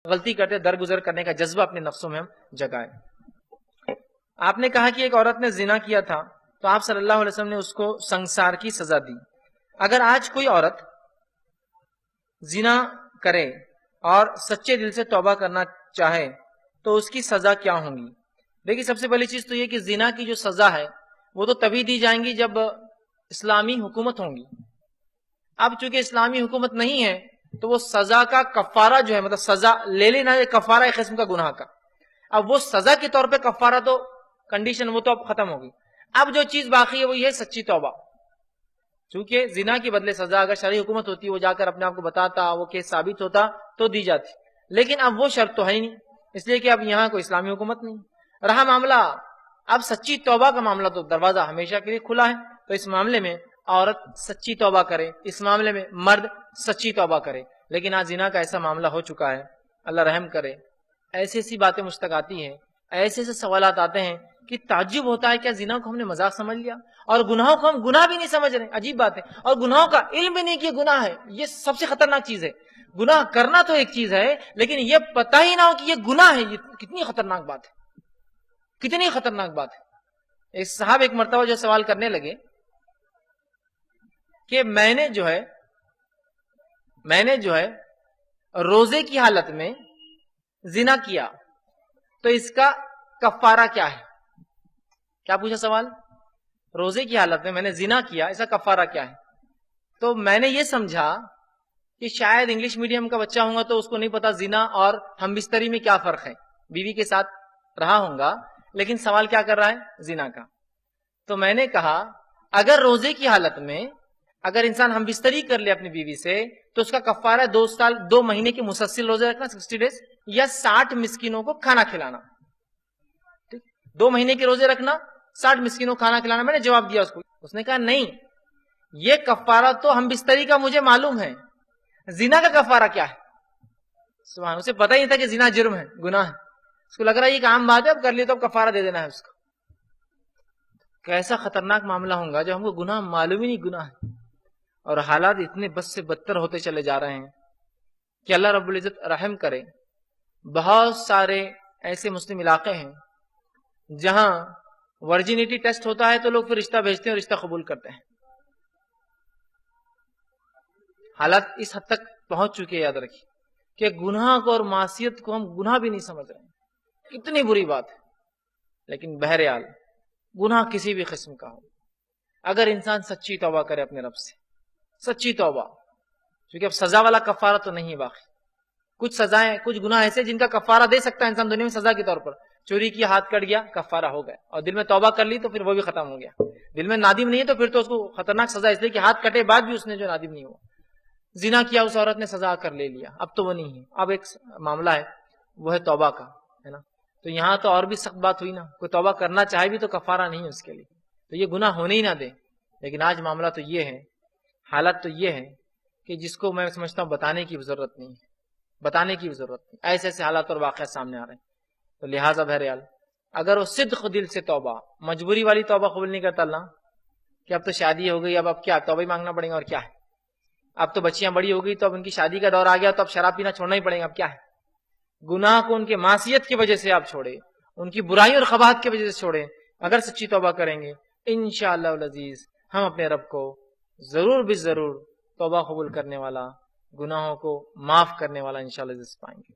غلطی کرتے درگزر کرنے کا جذبہ اپنے نفسوں میں ہم جگائیں. آپ نے کہا کہ ایک عورت نے زنا کیا تھا تو آپ صلی اللہ علیہ وسلم نے اس کو سنگسار کی سزا دی. اگر آج کوئی عورت زنا کرے اور سچے دل سے توبہ کرنا چاہے تو اس کی سزا کیا ہوں گی؟ دیکھیے، سب سے پہلی چیز تو یہ کہ زنا کی جو سزا ہے وہ تو تبھی دی جائیں گی جب اسلامی حکومت ہوں گی. اب چونکہ اسلامی حکومت نہیں ہے تو وہ سزا کا کفارہ جو ہے، مطلب سزا لے لینا ہے، کفارہ ایک قسم کا گناہ کا. اب وہ سزا کے طور پہ کفارہ تو کنڈیشن وہ تو اب ختم ہوگی. اب جو چیز باقی ہے وہ یہ سچی توبہ. چونکہ زنا کے بدلے سزا اگر شرعی حکومت ہوتی، وہ جا کر اپنے آپ کو بتاتا، وہ کیس ثابت ہوتا تو دی جاتی، لیکن اب وہ شرط تو ہے ہی نہیں، اس لیے کہ اب یہاں کوئی اسلامی حکومت نہیں. رہا معاملہ اب سچی توبہ کا معاملہ، تو دروازہ ہمیشہ کے لیے کھلا ہے. تو اس معاملے میں عورت سچی توبہ کرے، اس معاملے میں مرد سچی توبہ کرے. لیکن آج زنا کا ایسا معاملہ ہو چکا ہے، اللہ رحم کرے، ایسی ایسی باتیں مشتق آتی ہیں، ایسے ایسے سوالات آتے ہیں کہ تعجب ہوتا ہے کیا زنا کو ہم نے مذاق سمجھ لیا اور گناہوں کو ہم گناہ بھی نہیں سمجھ رہے. عجیب بات ہے. اور گناہوں کا علم بھی نہیں کہ گناہ ہے. یہ سب سے خطرناک چیز ہے. گناہ کرنا تو ایک چیز ہے، لیکن یہ پتہ ہی نہ ہو کہ یہ گناہ ہے. یہ کتنی خطرناک بات ہے، کتنی خطرناک بات ہے. ایک صاحب ایک مرتبہ جو سوال کرنے لگے کہ میں نے جو ہے روزے کی حالت میں زنا کیا تو اس کا کفارہ کیا ہے؟ کیا پوچھا سوال؟ روزے کی حالت میں نے زنا کیا، اس کا کفارہ کیا ہے؟ تو میں نے یہ سمجھا کہ شاید انگلش میڈیم کا بچہ ہوں گا تو اس کو نہیں پتا زنا اور ہم بستری میں کیا فرق ہے. بیوی کے ساتھ رہا ہوں گا لیکن سوال کیا کر رہا ہے؟ زنا کا. تو میں نے کہا اگر روزے کی حالت میں اگر انسان ہم بستری کر لے اپنی بیوی سے تو اس کا کفارہ 2 مہینے کے مسلسل روزے رکھنا 60 ڈیز یا 60 مسکینوں کو کھانا کھلانا. 2 مہینے کے روزے رکھنا، 60 مسکینوں کو کھانا کھلانا. میں نے جواب دیا اس کو. اس نے کہا نہیں، یہ کفارہ تو ہم بستری کا مجھے معلوم ہے، زنا کا کفارہ کیا ہے؟ سبحان، اسے پتہ ہی نہیں تھا کہ زنا جرم ہے، گناہ ہے. اس کو لگ رہا ہے یہ ایک عام بات ہے، اب کر لی تو اب کفارہ دے دینا ہے اس کو. کیسا خطرناک معاملہ ہوگا جب ہم کو گناہ معلوم ہی نہیں گناہ ہے، اور حالات اتنے بد سے بدتر ہوتے چلے جا رہے ہیں کہ اللہ رب العزت رحم کرے. بہت سارے ایسے مسلم علاقے ہیں جہاں ورجینٹی ٹیسٹ ہوتا ہے تو لوگ پھر رشتہ بھیجتے ہیں اور رشتہ قبول کرتے ہیں. حالات اس حد تک پہنچ چکے ہیں، یاد رکھیے کہ گناہ کو اور معصیت کو ہم گناہ بھی نہیں سمجھ رہے ہیں. کتنی بری بات ہے. لیکن بہرحال گناہ کسی بھی قسم کا ہو، اگر انسان سچی توبہ کرے اپنے رب سے، سچی توبہ، کیونکہ اب سزا والا کفارہ تو نہیں ہے باقی. کچھ سزائیں، کچھ گناہ ایسے جن کا کفارہ دے سکتا ہے انسان دنیا میں سزا کے طور پر. چوری کی ہاتھ کٹ گیا، کفارہ ہو گیا، اور دل میں توبہ کر لی تو پھر وہ بھی ختم ہو گیا. دل میں نادم نہیں ہے تو پھر تو اس کو خطرناک سزا، اس لیے کہ ہاتھ کٹے بعد بھی اس نے جو نادم نہیں ہوا. زنا کیا اس عورت نے، سزا کر لے لیا، اب تو وہ نہیں ہے. اب ایک معاملہ ہے وہ ہے توبہ کا، ہے نا. تو یہاں تو اور بھی سخت بات ہوئی نا. کوئی توبہ کرنا چاہے بھی تو کفارہ نہیں ہے اس کے لیے، تو یہ گناہ ہونے ہی نہ دے. لیکن آج معاملہ تو یہ ہے، حالت تو یہ ہے کہ جس کو میں سمجھتا ہوں بتانے کی ضرورت نہیں ہے، بتانے کی ضرورت نہیں. ایسے ایسے حالات اور واقعات سامنے آ رہے ہیں. تو لہٰذا بہرحال اگر وہ صدق دل سے توبہ، مجبوری والی توبہ قبول نہیں کرتا اللہ کہ اب تو شادی ہو گئی، اب کیا توبہ ہی مانگنا پڑے گا، اور کیا ہے، اب تو بچیاں بڑی ہو گئی تو اب ان کی شادی کا دور آ گیا تو اب شراب پینا چھوڑنا ہی پڑے گا، اب کیا ہے. گناہ کو ان کے معصیت کی وجہ سے آپ چھوڑے، ان کی برائی اور قباحت کی وجہ سے چھوڑے. اگر سچی توبہ کریں گے انشاءاللہ العزیز ہم اپنے رب کو ضرور بھی ضرور توبہ قبول کرنے والا، گناہوں کو معاف کرنے والا انشاءاللہ پائیں گے.